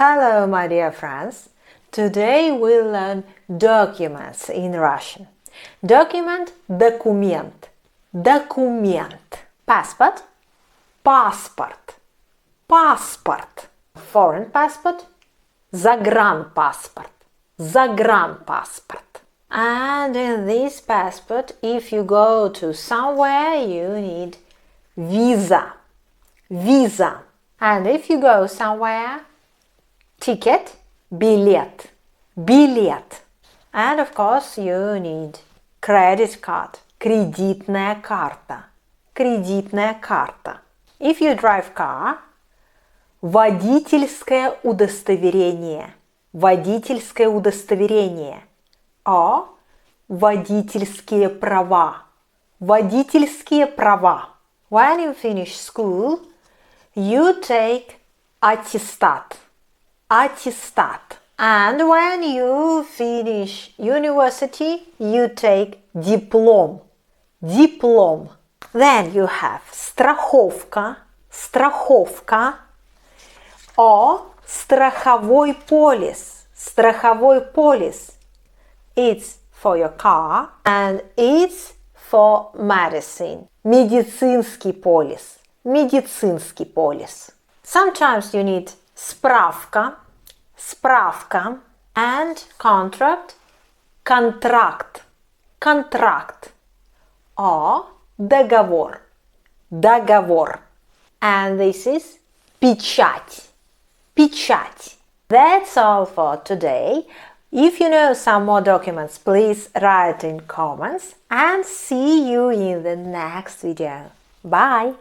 Hello, my dear friends. Today we'll learn documents in Russian. Document – документ. Документ. Passport – паспорт. Passport. Foreign passport – загранпаспорт. Загранпаспорт. And in this passport, if you go to somewhere, you need visa. Visa. And if you go somewhere, ticket, билет. Билет. And of course, you need credit card. Кредитная карта. Кредитная карта. If you drive car, водительское удостоверение. Водительское удостоверение. Or водительские права. Водительские права. When you finish school, you take аттестат. Аттестат. And when you finish university, you take диплом. Диплом. Then you have страховка. Страховка. Or страховой полис. Страховой полис. It's for your car and it's for medicine. Медицинский полис. Медицинский полис. Sometimes you need справка. Справка. And contract. Контракт. Контракт. Or договор. Договор. And this is печать. Печать. That's all for today. If you know some more documents, please write in comments and see you in the next video. Bye!